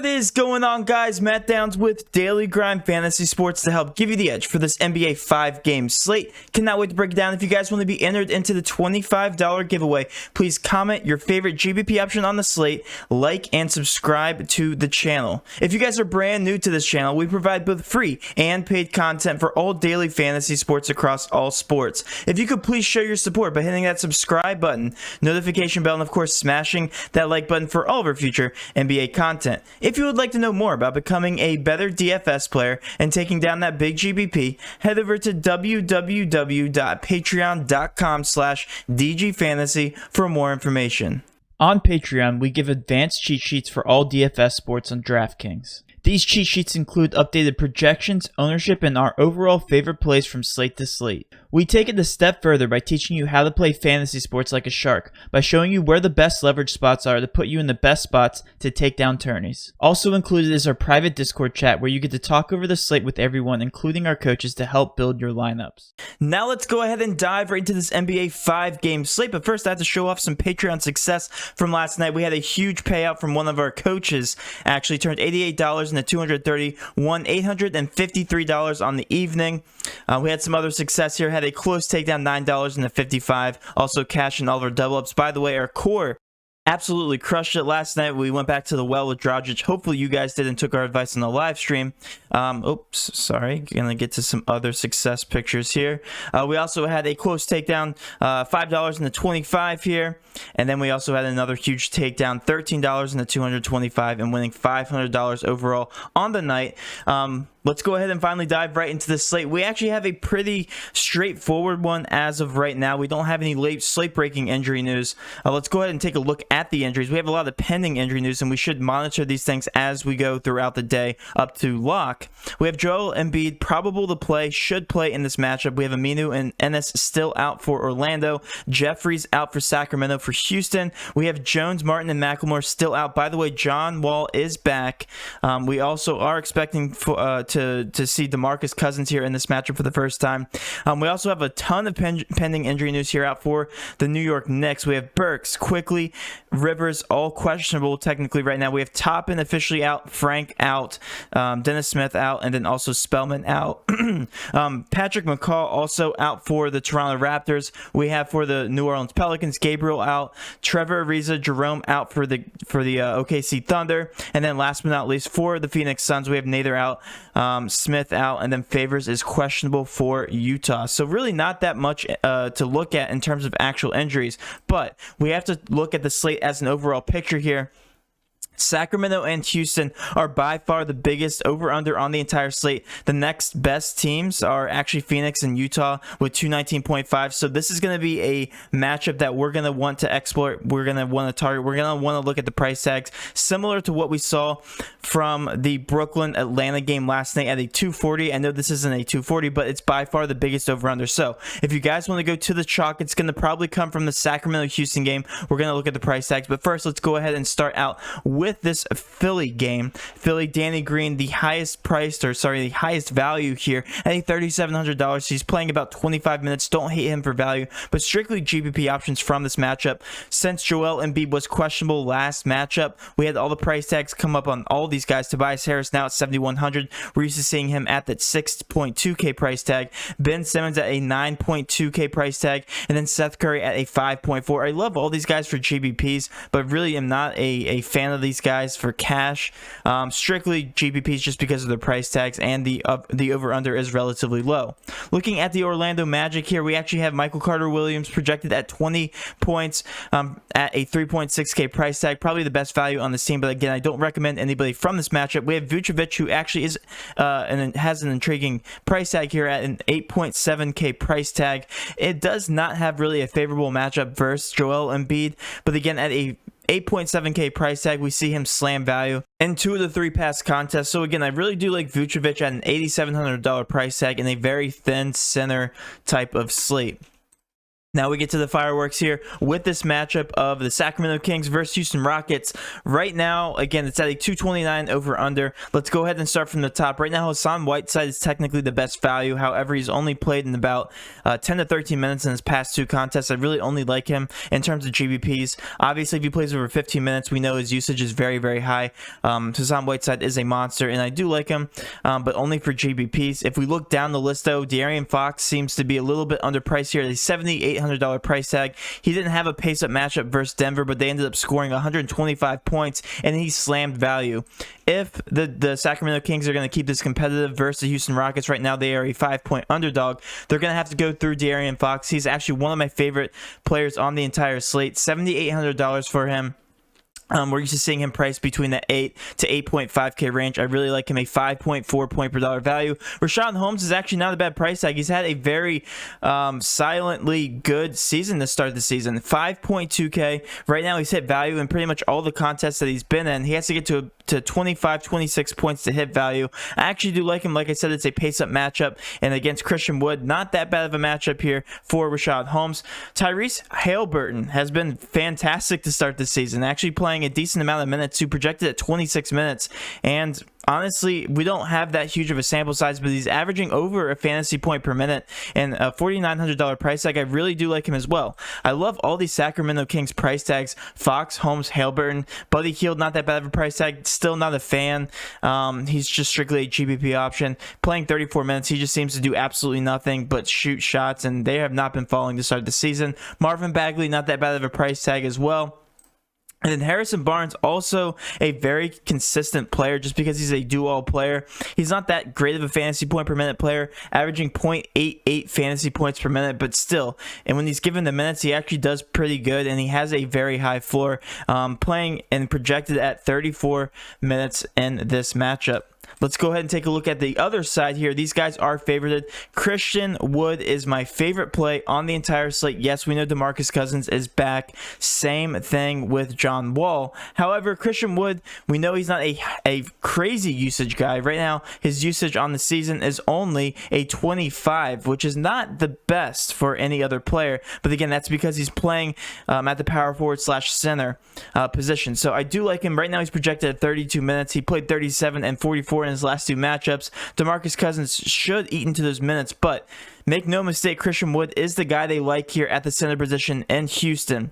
What is going on, guys? Matt Downs with Daily Grind Fantasy Sports to help give you the edge for this NBA 5-game slate. Cannot wait to break it down. If you guys want to be entered into the $25 giveaway, please comment your favorite GPP option on the slate, like, and subscribe to the channel. If you guys are brand new to this channel, we provide both free and paid content for all daily fantasy sports across all sports. If you could please show your support by hitting that subscribe button, notification bell, and of course smashing that like button for all of our future NBA content. If you would like to know more about becoming a better DFS player and taking down that big GPP, head over to www.patreon.com/DGFantasy for more information. On Patreon, we give advanced cheat sheets for all DFS sports on Draftkings. These cheat sheets include updated projections, ownership, and our overall favorite plays from slate to slate. We take it a step further by teaching you how to play fantasy sports like a shark, by showing you where the best leverage spots are to put you in the best spots to take down tourneys. Also included is our private Discord chat where you get to talk over the slate with everyone, including our coaches, to help build your lineups. Now let's go ahead and dive right into this NBA 5-game slate, but first I have to show off some Patreon success from last night. We had a huge payout from one of our coaches, actually turned $88 into $230, won $853 on the evening. We had some other success here, had a close takedown, $9 into $55, also cash in all of our double ups. By the way, our core absolutely crushed it last night. We went back to the well with Dragic. Hopefully you guys did and took our advice on the live stream. Oops, sorry. Gonna get to some other success pictures here. We also had a close takedown, $5 into $25 here. And then we also had another huge takedown, $13 into $225, and winning $500 overall on the night. Let's go ahead and finally dive right into the slate. We actually have a pretty straightforward one as of right now. We don't have any late slate-breaking injury news. Let's go ahead and take a look at the injuries. We have a lot of pending injury news, and we should monitor these things as we go throughout the day up to lock. We have Joel Embiid, probable to play, should play in this matchup. We have Aminu and Ennis still out for Orlando. Jeffries out for Sacramento. For Houston, we have Jones, Martin, and McLemore still out. By the way, John Wall is back. We also are expecting to see DeMarcus Cousins here in this matchup for the first time. We also have a ton of pending injury news here out for the New York Knicks. We have Burks, Quickly, Rivers, all questionable technically right now. We have Toppin officially out, Frank out, Dennis Smith out, and then also Spellman out. Patrick McCaw also out for the Toronto Raptors. We have for the New Orleans Pelicans, Gabriel out, Trevor Ariza, Jerome out for the OKC Thunder, and then last but not least for the Phoenix Suns, we have Nader out, Smith out, and then Favors is questionable for Utah. So really not that much to look at in terms of actual injuries, but we have to look at the slate as an overall picture here. Sacramento and Houston are by far the biggest over-under on the entire slate. The next best teams are actually Phoenix and Utah with 219.5. So this is going to be a matchup that we're going to want to exploit. We're going to want to target. We're going to want to look at the price tags, similar to what we saw from the Brooklyn-Atlanta game last night at a 240. I know this isn't a 240, but it's by far the biggest over-under. So if you guys want to go to the chalk, it's going to probably come from the Sacramento-Houston game. We're going to look at the price tags. But first, let's go ahead and start out with this Philly game. Philly, Danny Green, the highest priced, or sorry, the highest value here at a $3,700. He's playing about 25 minutes. Don't hate him for value, but strictly GPP options from this matchup. Since Joel Embiid was questionable last matchup, we had all the price tags come up on all these guys. Tobias Harris now at $7,100. We're used to seeing him at that 6.2K price tag. Ben Simmons at a 9.2K price tag, and then Seth Curry at a 5.4. I love all these guys for GPPs, but really am not a fan of these guys for cash. Strictly GPPs just because of their price tags, and the over-under is relatively low. Looking at the Orlando Magic here, we actually have Michael Carter-Williams projected at 20 points at a 3.6K price tag. Probably the best value on this team, but again, I don't recommend anybody from this matchup. We have Vucevic, who actually is and has an intriguing price tag here at an 8.7K price tag. It does not have really a favorable matchup versus Joel Embiid, but again, at a 8.7K price tag, we see him slam value in 2 of the 3 past contests. So again, I really do like Vucevic at an $8,700 price tag in a very thin center type of slate. Now we get to the fireworks here with this matchup of the Sacramento Kings versus Houston Rockets. Right now, again, it's at a 229 over under. Let's go ahead and start from the top. Right now, Hassan Whiteside is technically the best value. However, he's only played in about 10 to 13 minutes in his past 2 contests. I really only like him in terms of GPPs. Obviously, if he plays over 15 minutes, we know his usage is very, very high. Hassan Whiteside is a monster, and I do like him, but only for GPPs. If we look down the list, though, De'Aaron Fox seems to be a little bit underpriced here. He's $7,800 price tag. He didn't have a pace-up matchup versus Denver, but they ended up scoring 125 points, and he slammed value. If the Sacramento Kings are going to keep this competitive versus the Houston Rockets, right now they are a 5-point underdog. They're going to have to go through De'Aaron Fox. He's actually one of my favorite players on the entire slate. $7,800 for him. We're used to seeing him priced between the 8 to 8.5K range. I really like him, a 5.4 point per dollar value. Richaun Holmes is actually not a bad price tag. He's had a very silently good season to start the season. 5.2K. Right now, he's hit value in pretty much all the contests that he's been in. He has to get to 25, 26 points to hit value. I actually do like him. Like I said, it's a pace-up matchup, and against Christian Wood, not that bad of a matchup here for Richaun Holmes. Tyrese Haliburton has been fantastic to start the season, actually playing a decent amount of minutes. He projected at 26 minutes, and honestly, we don't have that huge of a sample size, but he's averaging over a fantasy point per minute and a $4,900 price tag. I really do like him as well. I love all these Sacramento Kings price tags. Fox, Holmes, Haliburton, Buddy Hield, not that bad of a price tag. Still not a fan. He's just strictly a GPP option. Playing 34 minutes, he just seems to do absolutely nothing but shoot shots, and they have not been falling to start the season. Marvin Bagley, not that bad of a price tag as well. And then Harrison Barnes, also a very consistent player just because he's a do-all player. He's not that great of a fantasy point per minute player, averaging 0.88 fantasy points per minute, but still. And when he's given the minutes, he actually does pretty good, and he has a very high floor, playing and projected at 34 minutes in this matchup. Let's go ahead and take a look at the other side here. These guys are favorited. Christian Wood is my favorite play on the entire slate. Yes, we know DeMarcus Cousins is back. Same thing with John Wall. However, Christian Wood, we know he's not a crazy usage guy. Right now, his usage on the season is only a 25, which is not the best for any other player. But again, that's because he's playing at the power forward / center position. So I do like him. Right now, he's projected at 32 minutes. He played 37 and 44 in his last 2 matchups. DeMarcus Cousins should eat into those minutes, but make no mistake, Christian Wood is the guy they like here at the center position in Houston.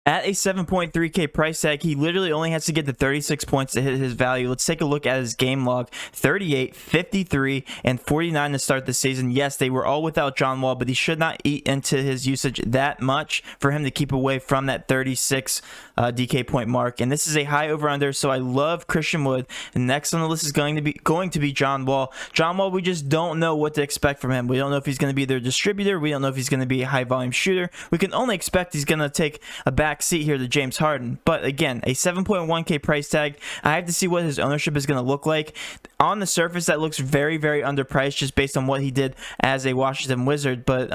At a 7.3K price tag, he literally only has to get to 36 points to hit his value. Let's take a look at his game log. 38, 53, and 49 to start the season. Yes, they were all without John Wall, but he should not eat into his usage that much for him to keep away from that 36 DK point mark. And this is a high over-under, so I love Christian Wood. And next on the list is going to be John Wall. John Wall, we just don't know what to expect from him. We don't know if he's going to be their distributor. We don't know if he's going to be a high-volume shooter. We can only expect he's going to take a back seat here to James Harden. But again, a 7.1K price tag. I have to see what his ownership is going to look like. On the surface, that looks very, very underpriced just based on what he did as a Washington Wizard, but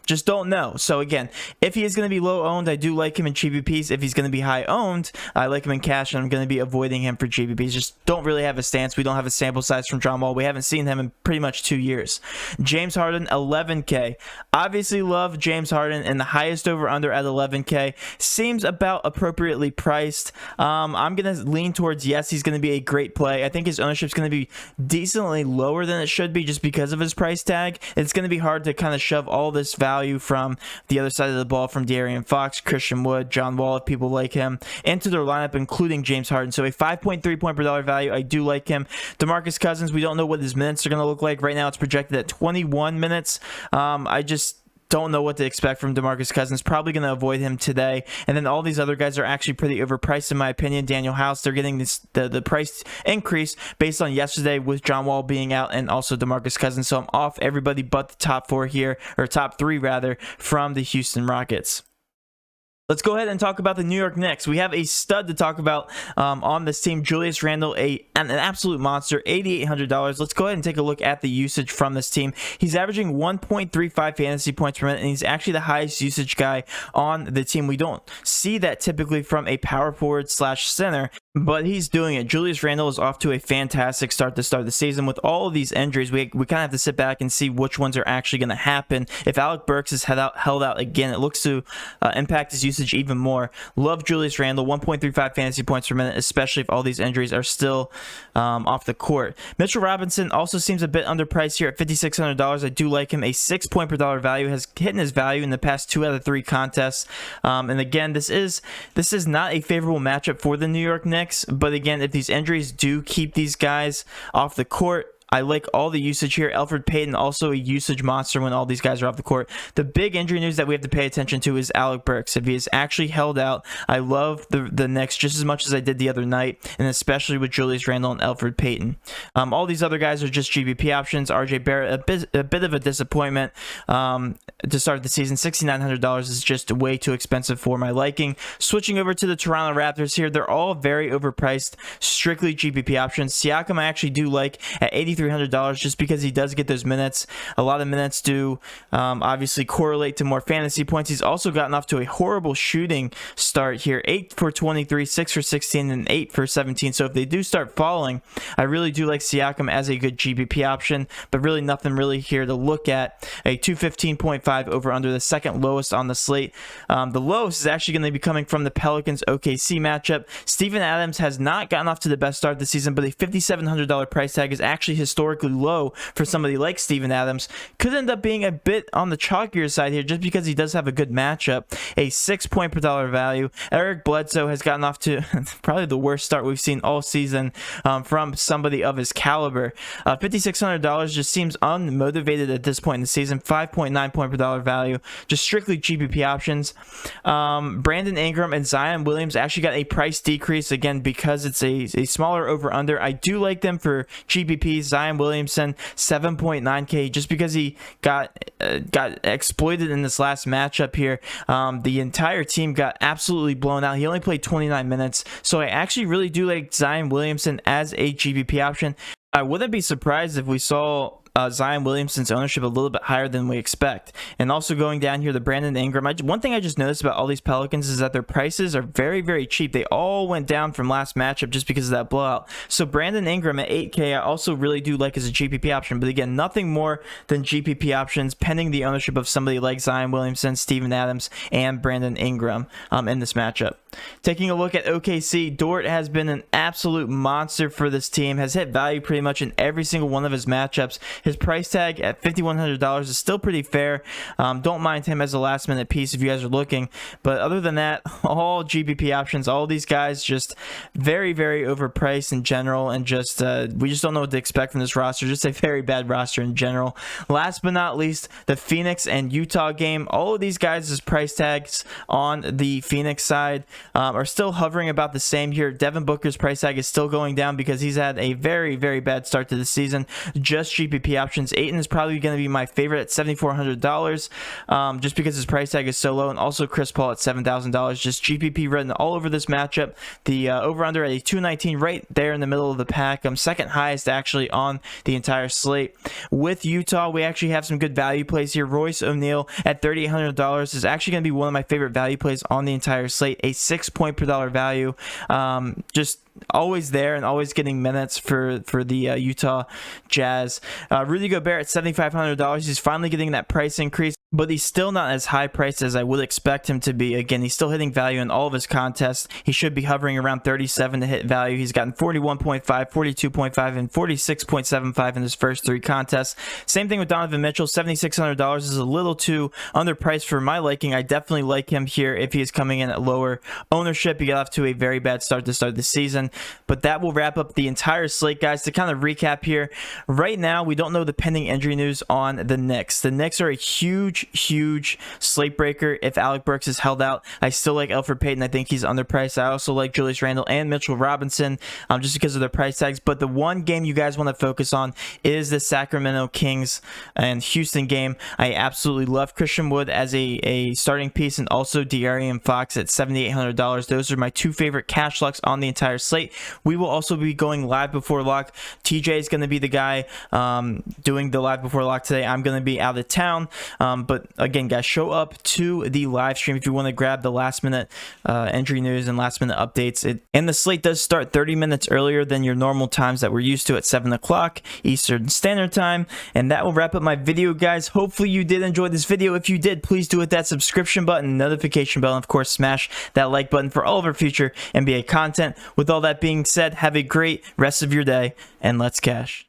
just don't know. So again, if he is going to be low owned, I do like him in GPPs. If he's going to be high owned, I like him in cash, and I'm going to be avoiding him for GPPs. Just don't really have a stance. We don't have a sample size from John Wall. We haven't seen him in pretty much 2 years. James Harden, 11K. Obviously love James Harden, and the highest over under at 11K seems about appropriately priced. I'm going to lean towards yes, he's going to be a great play. I think his ownership is going to be decently lower than it should be just because of his price tag. It's going to be hard to kind of shove all this value from the other side of the ball from De'Aaron Fox, Christian Wood, John Wall, if people like him, into their lineup, including James Harden. So a 5.3 point per dollar value. I do like him. DeMarcus Cousins, we don't know what his minutes are going to look like. Right now it's projected at 21 minutes. I just don't know what to expect from DeMarcus Cousins. Probably going to avoid him today. And then all these other guys are actually pretty overpriced in my opinion. Daniel House, they're getting the price increase based on yesterday with John Wall being out and also DeMarcus Cousins. So I'm off everybody but the top 4 here, or top 3 rather, from the Houston Rockets. Let's go ahead and talk about the New York Knicks. We have a stud to talk about on this team, Julius Randle, an absolute monster, $8,800. Let's go ahead and take a look at the usage from this team. He's averaging 1.35 fantasy points per minute, and he's actually the highest usage guy on the team. We don't see that typically from a power forward / center, but he's doing it. Julius Randle is off to a fantastic start to start the season. With all of these injuries, we kind of have to sit back and see which ones are actually going to happen. If Alec Burks is held out again, it looks to impact his usage even more. Love Julius Randle, 1.35 fantasy points per minute, especially if all these injuries are still off the court. Mitchell Robinson also seems a bit underpriced here at $5,600. I do like him. A 6 point per dollar value, has hit his value in the past 2 out of 3 contests. And again, this is not a favorable matchup for the New York Knicks. But again, if these injuries do keep these guys off the court, I like all the usage here. Elfrid Payton, also a usage monster when all these guys are off the court. The big injury news that we have to pay attention to is Alec Burks. If he is actually held out, I love the Knicks just as much as I did the other night, and especially with Julius Randle and Elfrid Payton. All these other guys are just GPP options. RJ Barrett, a bit of a disappointment to start the season. $6,900 is just way too expensive for my liking. Switching over to the Toronto Raptors here, they're all very overpriced, strictly GPP options. Siakam I actually do like at $8,300 just because he does get those minutes. A lot of minutes do obviously correlate to more fantasy points. He's also gotten off to a horrible shooting start here. 8 for 23, 6 for 16, and 8 for 17. So if they do start falling, I really do like Siakam as a good GPP option, but really nothing really here to look at. A 215.5 over under, the second lowest on the slate. The lowest is actually going to be coming from the Pelicans OKC matchup. Steven Adams has not gotten off to the best start this season, but a $5,700 price tag is actually historically low for somebody like Steven Adams. Could end up being a bit on the chalkier side here just because he does have a good matchup. A 6 point per dollar value. Eric Bledsoe has gotten off to probably the worst start we've seen all season from somebody of his caliber. $5,600 just seems unmotivated at this point in the season. 5.9 point per dollar value. Just strictly GPP options. Brandon Ingram and Zion Williams actually got a price decrease again because it's a smaller over under. I do like them for GPPs. Zion Williamson 7.9K just because he got exploited in this last matchup here. The entire team got absolutely blown out. He only played 29 minutes, so I actually really do like Zion Williamson as a GPP option. I wouldn't be surprised if we saw Zion Williamson's ownership a little bit higher than we expect. And also going down here, the Brandon Ingram. One thing I just noticed about all these Pelicans is that their prices are very, very cheap. They all went down from last matchup just because of that blowout. So Brandon Ingram at 8K, I also really do like as a GPP option. But again, nothing more than GPP options pending the ownership of somebody like Zion Williamson, Steven Adams, and Brandon Ingram in this matchup. Taking a look at OKC, Dort has been an absolute monster for this team. Has hit value pretty much in every single one of his matchups. His price tag at $5,100 is still pretty fair. Don't mind him as a last minute piece if you guys are looking. But other than that, all GPP options, all these guys just very, very overpriced in general. And just we just don't know what to expect from this roster. Just a very bad roster in general. Last but not least, the Phoenix and Utah game. All of these guys' price tags on the Phoenix side are still hovering about the same here. Devin Booker's price tag is still going down because he's had a very, very bad start to the season. Just GPP options. Ayton is probably going to be my favorite at $7,400 just because his price tag is so low, and also Chris Paul at $7,000. Just GPP written all over this matchup. The over-under at a 219 right there in the middle of the pack. Second highest actually on the entire slate. With Utah, we actually have some good value plays here. Royce O'Neal at $3,800 is actually going to be one of my favorite value plays on the entire slate. A 6 point per dollar value. Just always there and always getting minutes for the Utah Jazz. Rudy Gobert at $7,500. He's finally getting that price increase, but he's still not as high priced as I would expect him to be. Again, he's still hitting value in all of his contests. He should be hovering around 37 to hit value. He's gotten 41.5, 42.5, and 46.75 in his first 3 contests. Same thing with Donovan Mitchell. $7,600 is a little too underpriced for my liking. I definitely like him here if he is coming in at lower ownership. He got off to a very bad start to start the season. But that will wrap up the entire slate, guys. To kind of recap here, right now we don't know the pending injury news on the Knicks. The Knicks are a huge huge slate breaker if Alec Burks is held out. I still like Elfrid Payton. I think he's underpriced. I also like Julius Randle and Mitchell Robinson just because of their price tags. But the one game you guys want to focus on is the Sacramento Kings and Houston game. I absolutely love Christian Wood as a starting piece, and also De'Aaron Fox at $7,800. Those are my two favorite cash locks on the entire slate. We will also be going live before lock. TJ is going to be the guy doing the live before lock today. I'm going to be out of town, but again, guys, show up to the live stream if you want to grab the last minute injury news and last minute updates. And the slate does start 30 minutes earlier than your normal times that we're used to at 7 o'clock Eastern Standard Time. And that will wrap up my video, guys. Hopefully you did enjoy this video. If you did, please do hit that subscription button, notification bell, and of course smash that like button for all of our future NBA content. With all that being said, have a great rest of your day, and let's cash.